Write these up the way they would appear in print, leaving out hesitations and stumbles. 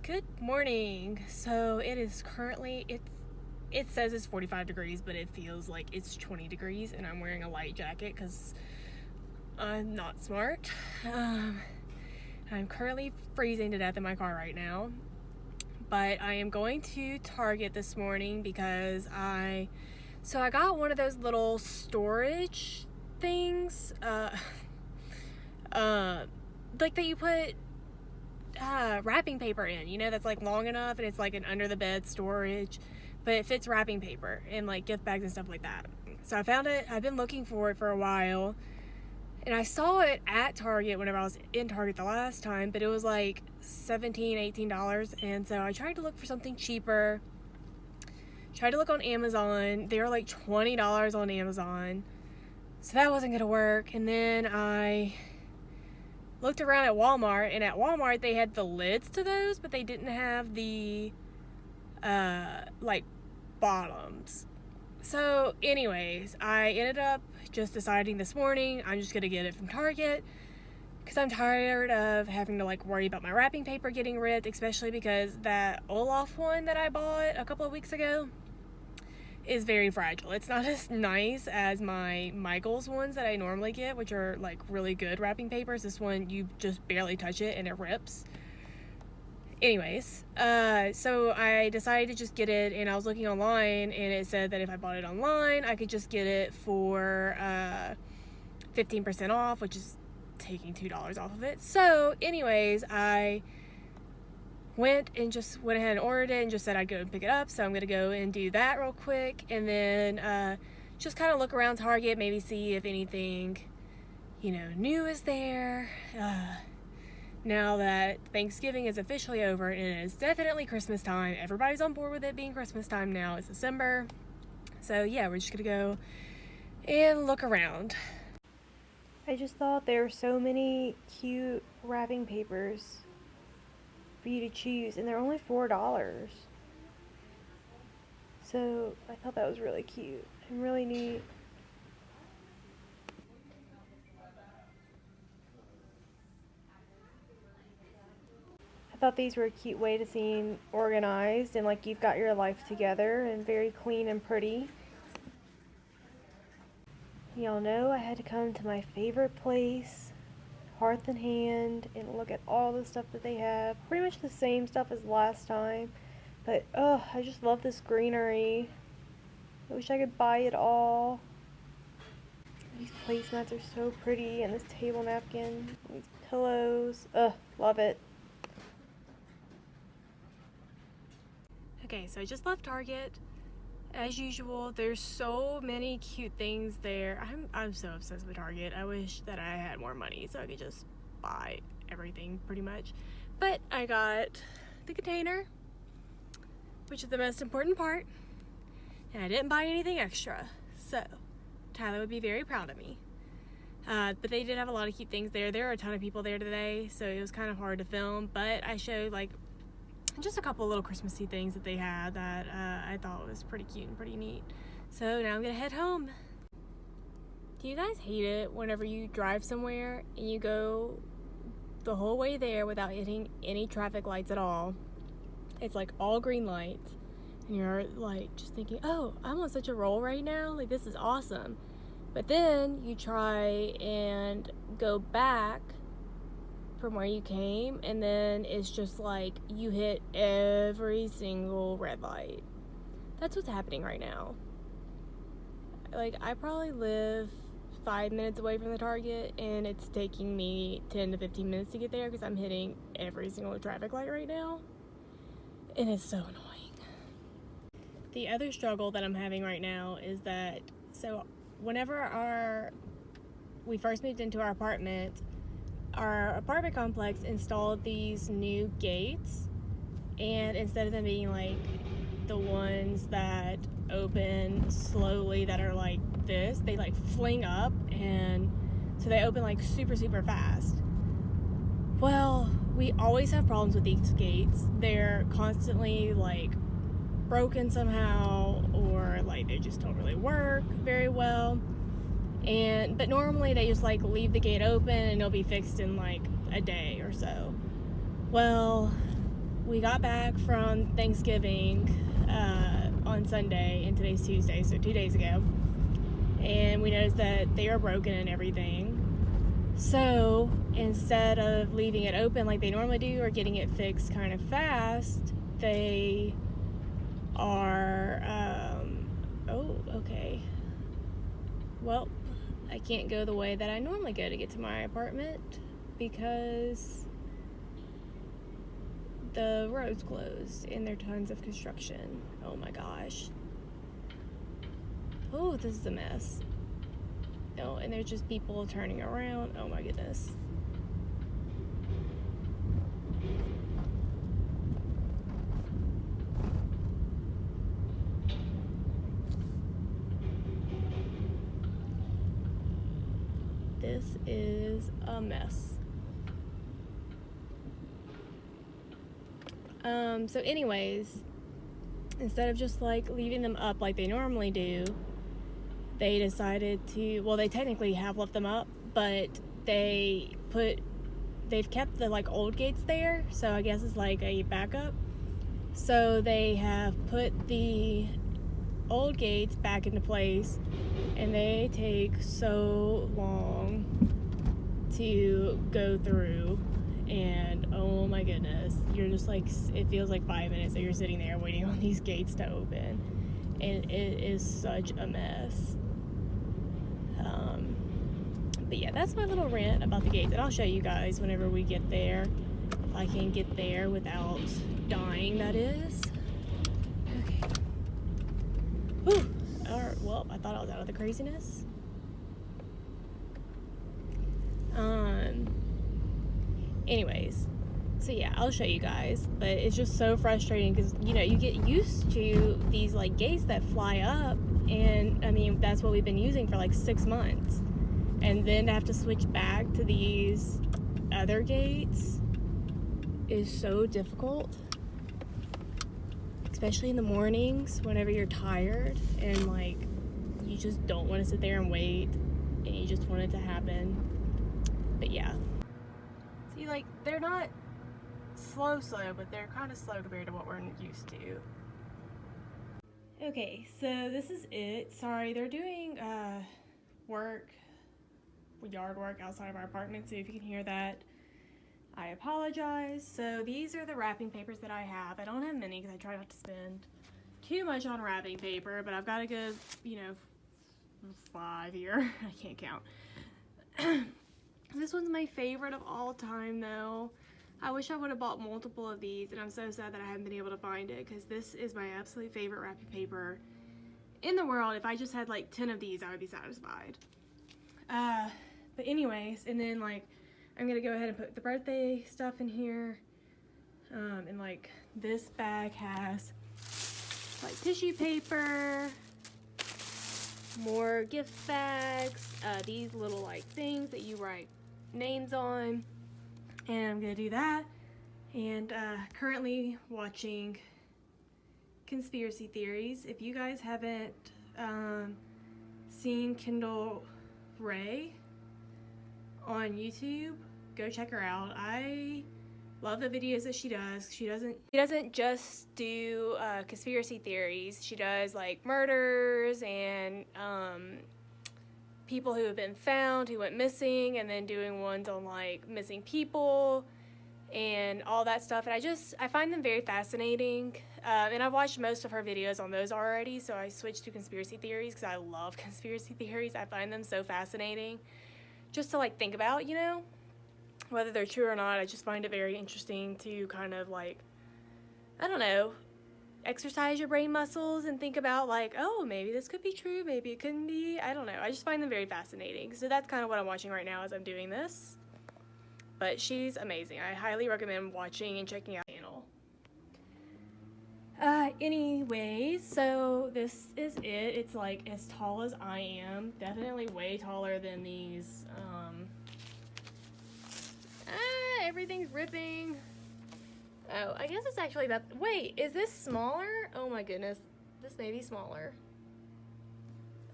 Good morning. So it is currently, it says it's 45 degrees, but it feels like it's 20 degrees, and I'm wearing a light jacket because I'm not smart. I'm currently freezing to death in my car right now, but I am going to Target this morning because I got one of those little storage things, like that you put wrapping paper in, that's like long enough and it's like an under the bed storage, but it fits wrapping paper and like gift bags and stuff like that. So I found it. I've been looking for it for a while, and I saw it at Target whenever I was in Target the last time, but it was like $17-18, and so I tried to look for something cheaper. Tried to look on Amazon. They were like $20 on Amazon, so that wasn't gonna work. And then I looked around at Walmart, and at Walmart they had the lids to those, but they didn't have the like bottoms. So anyways, I ended up just deciding this morning I'm just gonna get it from Target because I'm tired of having to like worry about my wrapping paper getting ripped, especially because that Olaf one that I bought a couple of weeks ago is very fragile. It's not as nice as my Michaels ones that I normally get, which are like really good wrapping papers. This one, you just barely touch it and it rips. Anyways, so I decided to just get it, and I was looking online, and it said that if I bought it online, I could just get it for 15% off, which is taking $2 off of it. So anyways, I went ahead and ordered it and just said I'd go and pick it up. So I'm going to go and do that real quick, and then just kind of look around Target, maybe see if anything, new is there. Now that Thanksgiving is officially over and it is definitely Christmas time, everybody's on board with it being Christmas time now. It's December. So yeah, we're just going to go and look around. I just thought there were so many cute wrapping papers for you to choose, and they're only $4. So I thought that was really cute and really neat. I thought these were a cute way to seem organized and like you've got your life together and very clean and pretty. Y'all know I had to come to my favorite place, Hearth and Hand, and look at all the stuff that they have. Pretty much the same stuff as last time, but I just love this greenery. I wish I could buy it all. These placemats are so pretty, and this table napkin, these pillows, love it. Okay, so I just left Target. As usual, there's so many cute things there. I'm so obsessed with Target. I wish that I had more money so I could just buy everything pretty much. But I got the container, which is the most important part, and I didn't buy anything extra. So Tyler would be very proud of me. But they did have a lot of cute things there. There were a ton of people there today, so it was kind of hard to film, but I showed like just a couple of little Christmassy things that they had that I thought was pretty cute and pretty neat. So now I'm gonna head home. Do you guys hate it whenever you drive somewhere and you go the whole way there without hitting any traffic lights at all? It's like all green lights, and you're like just thinking, oh, I'm on such a roll right now, like this is awesome. But then you try and go back from where you came, and then it's just like you hit every single red light. That's what's happening right now. Like, I probably live 5 minutes away from the Target, and it's taking me 10 to 15 minutes to get there because I'm hitting every single traffic light right now, and it's so annoying. The other struggle that I'm having right now is that, so whenever we first moved into our apartment complex installed these new gates, and instead of them being like the ones that open slowly that are like this, they like fling up, and so they open like super fast. Well, we always have problems with these gates. They're constantly like broken somehow, or like they just don't really work very well. But normally they just like leave the gate open and it'll be fixed in like a day or so. Well, we got back from Thanksgiving on Sunday, and today's Tuesday, so 2 days ago. And we noticed that they are broken and everything. So instead of leaving it open like they normally do or getting it fixed kind of fast, they are, oh, okay. Well, I can't go the way that I normally go to get to my apartment because the road's closed and there are tons of construction. Oh my gosh. Oh, this is a mess. Oh, and there's just people turning around. Oh my goodness. This is a mess. So anyways, instead of just like leaving them up like they normally do, they decided to, well, they technically have left them up, but they've kept the like old gates there, so I guess it's like a backup. So they have put the old gates back into place, and they take so long to go through, and oh my goodness, you're just like, it feels like 5 minutes that you're sitting there waiting on these gates to open, and it is such a mess. But yeah, that's my little rant about the gates, and I'll show you guys whenever we get there, if I can get there without dying, that is. Okay. Whew. Alright, well, I thought I was out of the craziness. Anyways, so yeah, I'll show you guys, but it's just so frustrating because, you know, you get used to these like gates that fly up, and I mean, that's what we've been using for like 6 months, and then to have to switch back to these other gates is so difficult, especially in the mornings whenever you're tired and like you just don't want to sit there and wait and you just want it to happen. But yeah, see, like, they're not slow, but they're kind of slow compared to what we're used to. Okay, so this is it. Sorry, they're doing yard work outside of our apartment, so if you can hear that, I apologize. So these are the wrapping papers that I have. I don't have many because I try not to spend too much on wrapping paper, but I've got a good, 5 here. I can't count. This one's my favorite of all time, though. I wish I would have bought multiple of these, and I'm so sad that I haven't been able to find it, because this is my absolute favorite wrapping paper in the world. If I just had like 10 of these, I would be satisfied. But anyways, and then like, I'm gonna go ahead and put the birthday stuff in here. And like, this bag has like tissue paper, more gift bags, these little like things that you write names on, and I'm gonna do that. And currently watching conspiracy theories. If you guys haven't seen Kendall Ray on YouTube, go check her out. I love the videos that she does. She doesn't just do conspiracy theories. She does like murders and people who have been found, who went missing, and then doing ones on like missing people and all that stuff. And I find them very fascinating. And I've watched most of her videos on those already, so I switched to conspiracy theories because I love conspiracy theories. I find them so fascinating just to like think about, whether they're true or not. I just find it very interesting to kind of like, I don't know, exercise your brain muscles and think about like, oh, maybe this could be true, maybe it couldn't be. I don't know. I just find them very fascinating. So that's kind of what I'm watching right now as I'm doing this. But she's amazing. I highly recommend watching and checking out the channel. Anyways, so this is it. It's like as tall as I am. Definitely way taller than these. Everything's ripping. Oh, I guess it's actually about, wait, is this smaller? Oh my goodness, this may be smaller.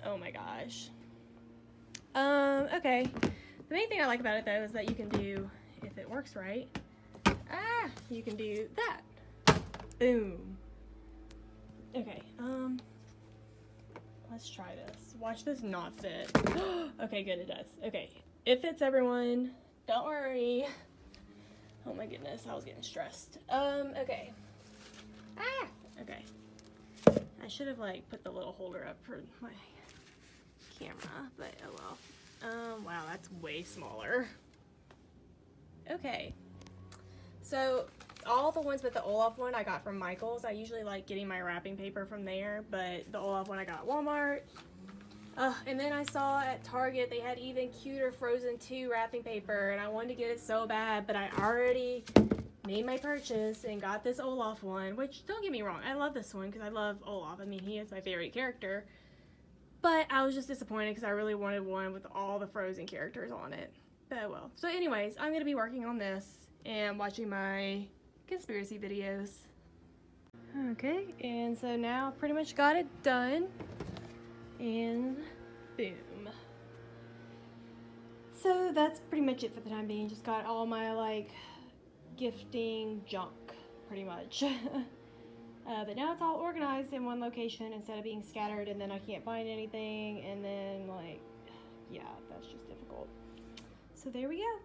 Oh my gosh. Okay. The main thing I like about it though is that you can do, if it works right, you can do that. Boom. Okay, let's try this. Watch this not fit. Okay, good, it does. Okay, it fits, everyone. Don't worry. Oh my goodness, I was getting stressed. Okay. Ah! Okay. I should have, like, put the little holder up for my camera, but oh well. Wow, that's way smaller. Okay. So, all the ones but the Olaf one I got from Michael's. I usually like getting my wrapping paper from there, but the Olaf one I got at Walmart. And then I saw at Target they had even cuter Frozen 2 wrapping paper, and I wanted to get it so bad, but I already made my purchase and got this Olaf one, which, don't get me wrong, I love this one because I love Olaf. I mean, he is my favorite character. But I was just disappointed because I really wanted one with all the Frozen characters on it. But well. So anyways, I'm going to be working on this and watching my conspiracy videos. Okay, and so now I pretty much got it done. And boom. So that's pretty much it for the time being. Just got all my, like, gifting junk, pretty much. But now it's all organized in one location instead of being scattered, and then I can't find anything, and then, like, yeah, that's just difficult. So there we go.